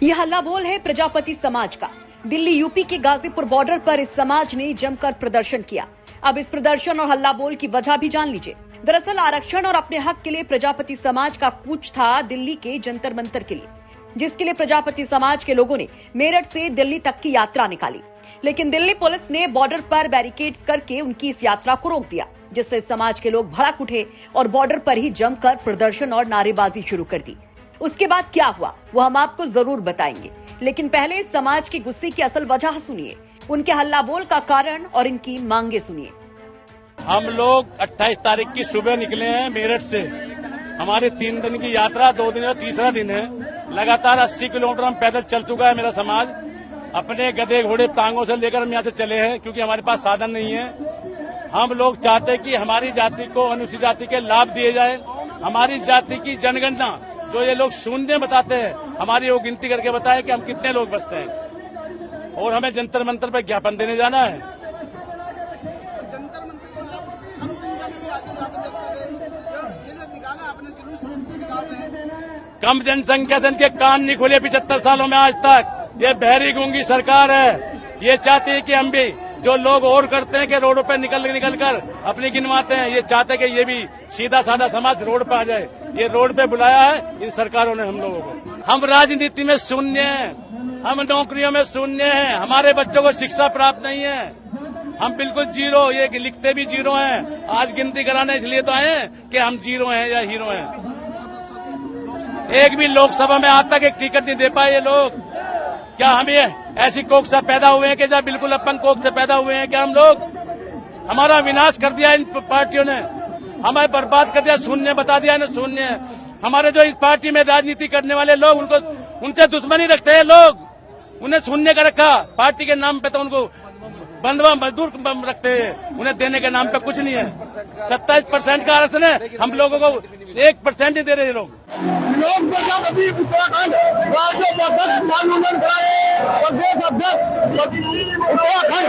ये हल्ला बोल है प्रजापति समाज का। दिल्ली यूपी के गाजीपुर बॉर्डर पर इस समाज ने जमकर प्रदर्शन किया। अब इस प्रदर्शन और हल्ला बोल की वजह भी जान लीजिए। दरअसल आरक्षण और अपने हक के लिए प्रजापति समाज का कूच था दिल्ली के जंतर मंतर के लिए, जिसके लिए प्रजापति समाज के लोगों ने मेरठ से दिल्ली तक की यात्रा निकाली। लेकिन दिल्ली पुलिस ने बॉर्डर पर बैरिकेड्स करके उनकी इस यात्रा को रोक दिया, जिससे समाज के लोग भड़क उठे और बॉर्डर पर ही जमकर प्रदर्शन और नारेबाजी शुरू कर दी। उसके बाद क्या हुआ वो हम आपको जरूर बताएंगे, लेकिन पहले समाज के गुस्से की असल वजह सुनिए, उनके हल्ला बोल का कारण और इनकी मांगे सुनिए। हम लोग 28 तारीख की सुबह निकले हैं मेरठ से। हमारी 3 दिन की यात्रा 2 दिन और तीसरा दिन है। लगातार 80 किलोमीटर हम पैदल चल चुका है मेरा समाज। अपने गधे घोड़े टांगों से लेकर हम यहाँ से चले हैं, क्योंकि हमारे पास साधन नहीं है। हम लोग चाहते हैं कि हमारी जाति को अनुसूचित जाति के लाभ दिए जाए। हमारी जाति की जनगणना जो ये लोग शून्य बताते हैं, हमारी वो गिनती करके बताए कि हम कितने लोग बसते हैं, और हमें जंतर मंतर पर ज्ञापन देने जाना है। कम जनसंख्या से इनके कान नहीं खुले 75 सालों में आज तक। ये बहरी गूंगी सरकार है। ये चाहती है कि हम भी जो लोग और करते हैं कि रोडों पे निकल कर अपनी गिनवाते हैं, ये चाहते हैं कि ये भी सीधा साधा समाज रोड पे आ जाए। ये रोड पे बुलाया है इन सरकारों ने हम लोगों को। हम राजनीति में शून्य हैं, हम नौकरियों में शून्य हैं, हमारे बच्चों को शिक्षा प्राप्त नहीं है। हम बिल्कुल जीरो, ये लिखते भी जीरो हैं। आज गिनती कराने इसलिए तो आए हैं कि हम जीरो हैं या हीरो हैं। एक भी लोकसभा में आज तक एक टिकट नहीं दे पाए ये लोग। क्या हम ये ऐसी कोख से पैदा हुए हैं कि जब बिल्कुल अपन कोख से पैदा हुए हैं क्या हम लोग? हमारा विनाश कर दिया इन पार्टियों ने, हमें बर्बाद कर दिया, शून्य बता दिया इन्हें, शून्य। हमारे जो इस पार्टी में राजनीति करने वाले लोग, उनको उनसे दुश्मनी रखते हैं लोग, उन्हें शून्य का रखा। पार्टी के नाम पे तो उनको बंधवा मजदूर रखते हैं, उन्हें देने के नाम पे कुछ नहीं है। 27% का आरक्षण है, हम लोगों को 1% ही दे रहे हैं लोग। लोग प्रजापति उत्तराखंड राज्य अध्यक्ष माननीय प्रदेश अध्यक्ष उत्तराखंड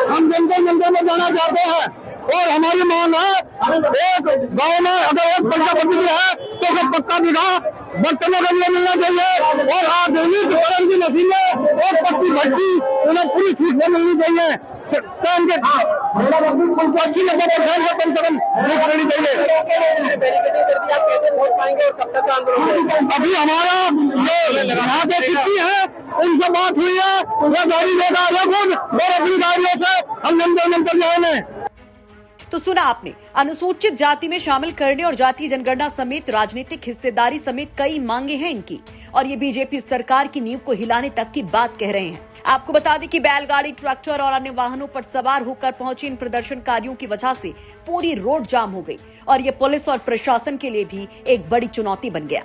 हम जंतर मंतर में जाना चाहते हैं, और हमारी मांग है एक गांव में अगर एक प्रजापति है तो उसे पक्का दिखा बर्तनों के लिए मिलना चाहिए, और आधुनिक परम की नसीबें और पट्टी भट्टी उन्हें पूरी छूट से मिलनी चाहिए। कम से कम मिलनी चाहिए। अभी हमारा जो यहाँ पे कितनी है उनसे बात हुई है, वह गाड़ी लेकर आ खुद और अपनी गाड़ियों से हम जंतर मंतर जाएंगे। तो सुना आपने, अनुसूचित जाति में शामिल करने और जातीय जनगणना समेत राजनीतिक हिस्सेदारी समेत कई मांगे हैं इनकी, और ये बीजेपी सरकार की नींव को हिलाने तक की बात कह रहे हैं। आपको बता दें कि बैलगाड़ी, ट्रैक्टर और अन्य वाहनों पर सवार होकर पहुंचे इन प्रदर्शनकारियों की वजह से पूरी रोड जाम हो गई, और ये पुलिस और प्रशासन के लिए भी एक बड़ी चुनौती बन गया।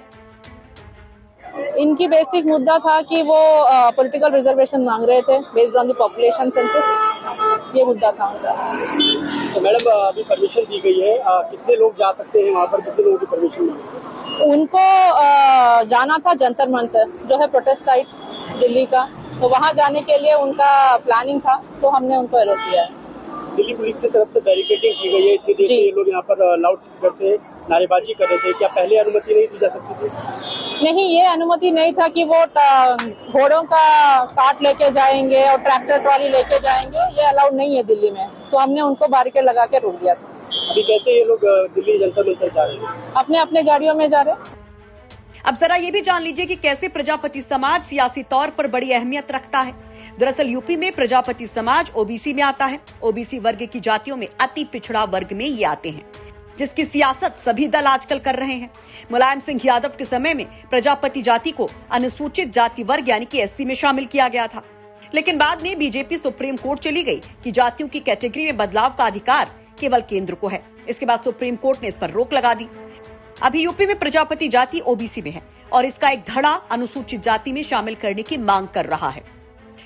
इनकी बेसिक मुद्दा था कि वो पॉलिटिकल रिजर्वेशन मांग रहे थे based on the population census. ये मुद्दा था उनका। तो मैडम अभी परमिशन दी गई है, कितने लोग जा सकते हैं वहाँ पर, कितने लोगों की परमिशन मिली? उनको जाना था जंतर मंतर जो है प्रोटेस्ट साइट दिल्ली का, तो वहाँ जाने के लिए उनका प्लानिंग था, तो हमने उनको अलॉट किया है। दिल्ली पुलिस की तरफ से बैरिकेडिंग की गई है, इतनी देर से ये लोग यहाँ पर लाउड स्पीकर से नारेबाजी कर रहे थे। क्या पहले अनुमति नहीं दी जा सकती थी? नहीं, ये अनुमति नहीं था कि वो घोड़ों का कार्ट लेके जाएंगे और ट्रैक्टर ट्रॉली लेके जाएंगे, ये अलाउड नहीं है दिल्ली में, तो हमने उनको बैरिकेड लगा के रोक दिया था। अभी कैसे ये लोग दिल्ली जंतर मंतर जा रहे हैं? अपने अपने गाड़ियों में जा रहे हैं। अब जरा ये भी जान लीजिए कि कैसे प्रजापति समाज सियासी तौर पर बड़ी अहमियत रखता है। दरअसल यूपी में प्रजापति समाज ओबीसी में आता है। ओबीसी वर्ग की जातियों में अति पिछड़ा वर्ग में ये आते हैं, जिसकी सियासत सभी दल आजकल कर रहे हैं। मुलायम सिंह यादव के समय में प्रजापति जाति को अनुसूचित जाति वर्ग यानी कि एससी में शामिल किया गया था, लेकिन बाद में बीजेपी सुप्रीम कोर्ट चली गई कि जातियों की कैटेगरी में बदलाव का अधिकार केवल केंद्र को है। इसके बाद सुप्रीम कोर्ट ने इस पर रोक लगा दी। अभी यूपी में प्रजापति जाति ओबीसी में है, और इसका एक धड़ा अनुसूचित जाति में शामिल करने की मांग कर रहा है।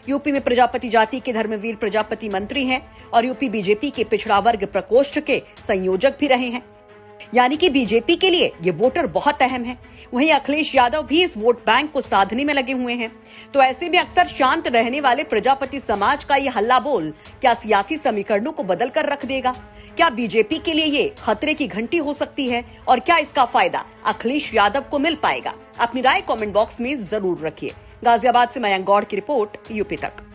यूपी में प्रजापति जाति के धर्मवीर प्रजापति मंत्री हैं और यूपी बीजेपी के पिछड़ा वर्ग प्रकोष्ठ के संयोजक भी रहे हैं। यानी कि बीजेपी के लिए ये वोटर बहुत अहम है। वहीं अखिलेश यादव भी इस वोट बैंक को साधने में लगे हुए हैं। तो ऐसे में अक्सर शांत रहने वाले प्रजापति समाज का ये हल्ला बोल क्या सियासी समीकरणों को बदल कर रख देगा? क्या बीजेपी के लिए ये खतरे की घंटी हो सकती है और क्या इसका फायदा अखिलेश यादव को मिल पाएगा? अपनी राय कमेंट बॉक्स में जरूर रखिए। गाजियाबाद से मयंक गौड़ की रिपोर्ट, यूपी तक।